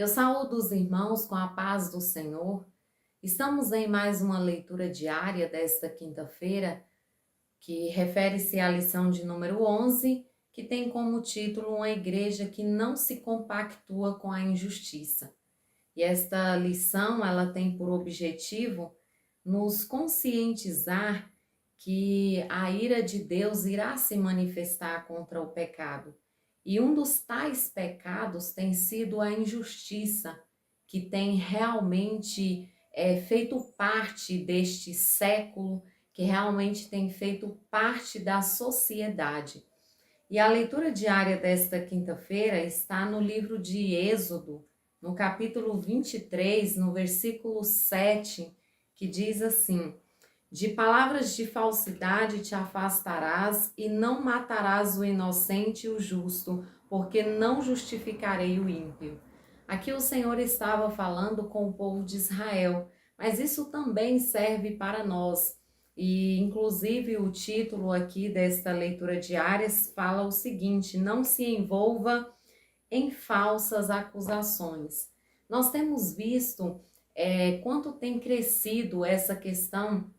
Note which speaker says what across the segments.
Speaker 1: Eu saúdo os irmãos com a paz do Senhor. Estamos em mais uma leitura diária desta quinta-feira, que refere-se à lição de número 11, que tem como título Uma igreja que não se compactua com a injustiça. E esta lição, ela tem por objetivo nos conscientizar que a ira de Deus irá se manifestar contra o pecado. E um dos tais pecados tem sido a injustiça, que tem realmente feito parte deste século, que realmente tem feito parte da sociedade. E a leitura diária desta quinta-feira está no livro de Êxodo, no capítulo 23, no versículo 7, que diz assim: De palavras de falsidade te afastarás e não matarás o inocente e o justo, porque não justificarei o ímpio. Aqui o Senhor estava falando com o povo de Israel, mas isso também serve para nós. E inclusive o título aqui desta leitura diária fala o seguinte: não se envolva em falsas acusações. Nós temos visto quanto tem crescido essa questão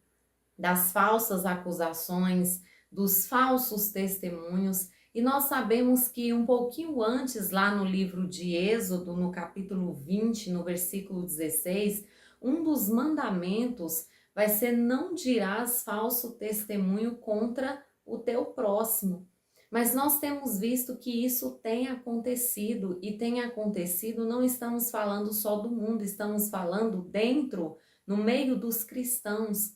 Speaker 1: das falsas acusações, dos falsos testemunhos, e nós sabemos que um pouquinho antes, lá no livro de Êxodo, no capítulo 20, no versículo 16, um dos mandamentos vai ser: não dirás falso testemunho contra o teu próximo. Mas nós temos visto que isso tem acontecido, e tem acontecido, não estamos falando só do mundo, estamos falando dentro, no meio dos cristãos.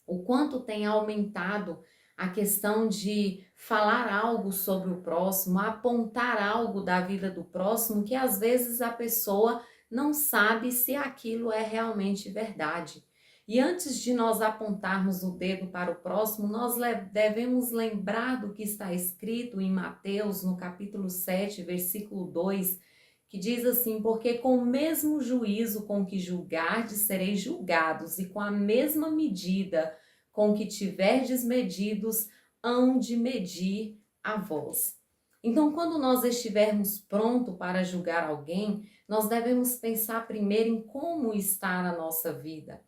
Speaker 1: O quanto tem aumentado a questão de falar algo sobre o próximo, apontar algo da vida do próximo, que às vezes a pessoa não sabe se aquilo é realmente verdade. E antes de nós apontarmos o dedo para o próximo, nós devemos lembrar do que está escrito em Mateus, no capítulo 7, versículo 2, que diz assim: porque com o mesmo juízo com que julgardes, sereis julgados, e com a mesma medida com que tiverdes medidos, hão de medir a vós. Então, quando nós estivermos prontos para julgar alguém, nós devemos pensar primeiro em como está a nossa vida.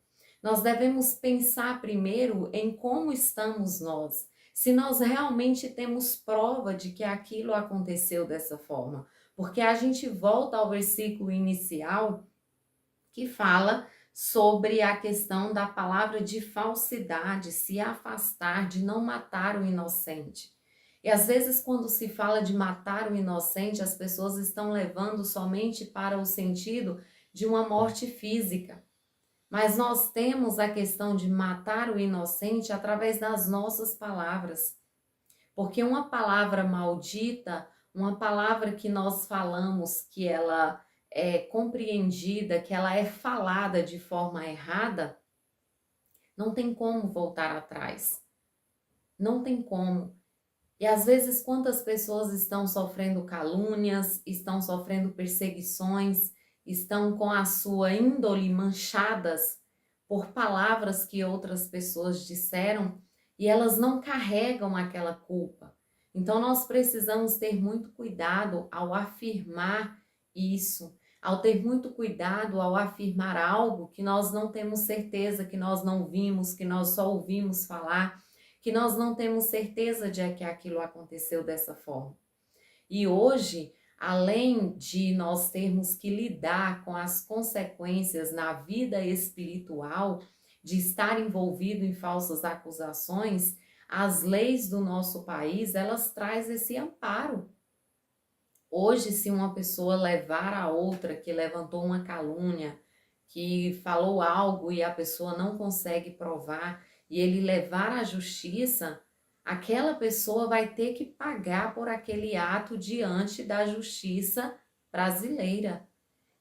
Speaker 1: Nós devemos pensar primeiro em como estamos nós. Se nós realmente temos prova de que aquilo aconteceu dessa forma. Porque a gente volta ao versículo inicial que fala sobre a questão da palavra de falsidade, se afastar, de não matar o inocente. E às vezes, quando se fala de matar o inocente, as pessoas estão levando somente para o sentido de uma morte física. Mas nós temos a questão de matar o inocente através das nossas palavras. Porque uma palavra maldita, uma palavra que nós falamos, que ela é compreendida, que ela é falada de forma errada, não tem como voltar atrás. Não tem como. E às vezes, quantas pessoas estão sofrendo calúnias, estão sofrendo perseguições, estão com a sua índole manchadas por palavras que outras pessoas disseram, e elas não carregam aquela culpa. Então nós precisamos ter muito cuidado ao afirmar isso, ao ter muito cuidado ao afirmar algo que nós não temos certeza, que nós não vimos, que nós só ouvimos falar, que nós não temos certeza de que aquilo aconteceu dessa forma. E hoje, além de nós termos que lidar com as consequências na vida espiritual de estar envolvido em falsas acusações, as leis do nosso país, elas trazem esse amparo. Hoje, se uma pessoa levar a outra que levantou uma calúnia, que falou algo e a pessoa não consegue provar, e ele levar à justiça, aquela pessoa vai ter que pagar por aquele ato diante da justiça brasileira.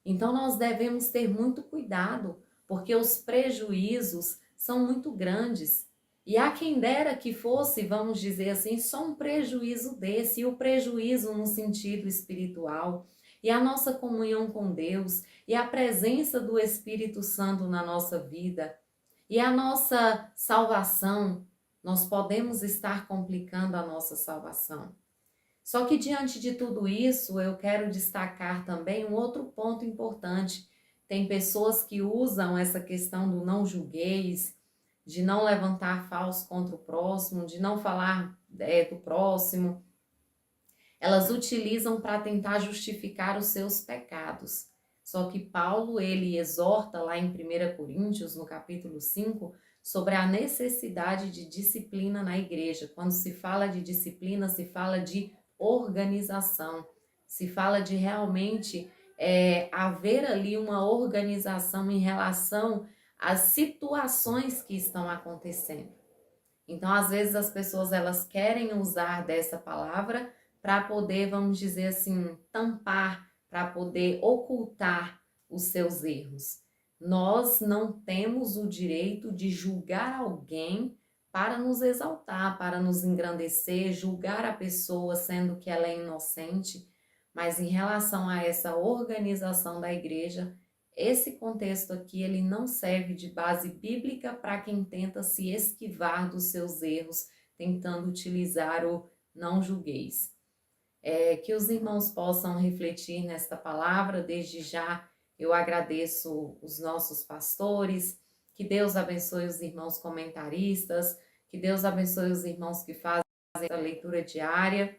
Speaker 1: Então nós devemos ter muito cuidado, porque os prejuízos são muito grandes. E há quem dera que fosse, vamos dizer assim, só um prejuízo desse, e o prejuízo no sentido espiritual, e a nossa comunhão com Deus, e a presença do Espírito Santo na nossa vida, e a nossa salvação, nós podemos estar complicando a nossa salvação. Só que diante de tudo isso, eu quero destacar também um outro ponto importante. Tem pessoas que usam essa questão do não julgueis, de não levantar falso contra o próximo, de não falar do próximo. Elas utilizam para tentar justificar os seus pecados. Só que Paulo, ele exorta lá em 1 Coríntios, no capítulo 5, sobre a necessidade de disciplina na igreja. Quando se fala de disciplina, se fala de organização, se fala de realmente haver ali uma organização em relação às situações que estão acontecendo. Então, às vezes as pessoas elas querem usar dessa palavra para poder, vamos dizer assim, tampar, para poder ocultar os seus erros. Nós não temos o direito de julgar alguém para nos exaltar, para nos engrandecer, julgar a pessoa sendo que ela é inocente, mas em relação a essa organização da igreja, esse contexto aqui ele não serve de base bíblica para quem tenta se esquivar dos seus erros, tentando utilizar o não julgueis. Que os irmãos possam refletir nesta palavra. Desde já eu agradeço os nossos pastores, que Deus abençoe os irmãos comentaristas, que Deus abençoe os irmãos que fazem a leitura diária,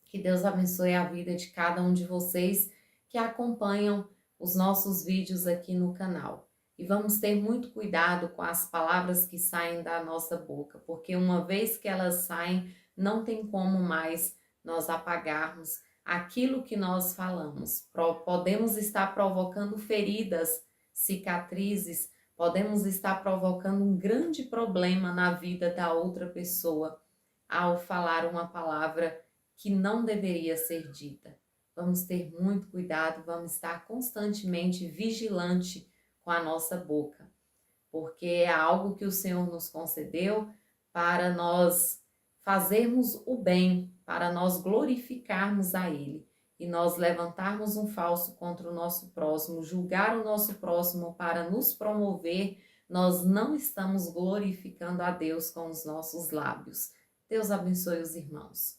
Speaker 1: que Deus abençoe a vida de cada um de vocês que acompanham os nossos vídeos aqui no canal. E vamos ter muito cuidado com as palavras que saem da nossa boca, porque uma vez que elas saem, não tem como mais nós apagarmos aquilo que nós falamos. Podemos estar provocando feridas, cicatrizes, podemos estar provocando um grande problema na vida da outra pessoa ao falar uma palavra que não deveria ser dita. Vamos ter muito cuidado, vamos estar constantemente vigilante com a nossa boca, porque é algo que o Senhor nos concedeu para nós fazermos o bem, para nós glorificarmos a Ele e nós levantarmos um falso contra o nosso próximo, julgar o nosso próximo para nos promover, nós não estamos glorificando a Deus com os nossos lábios. Deus abençoe os irmãos.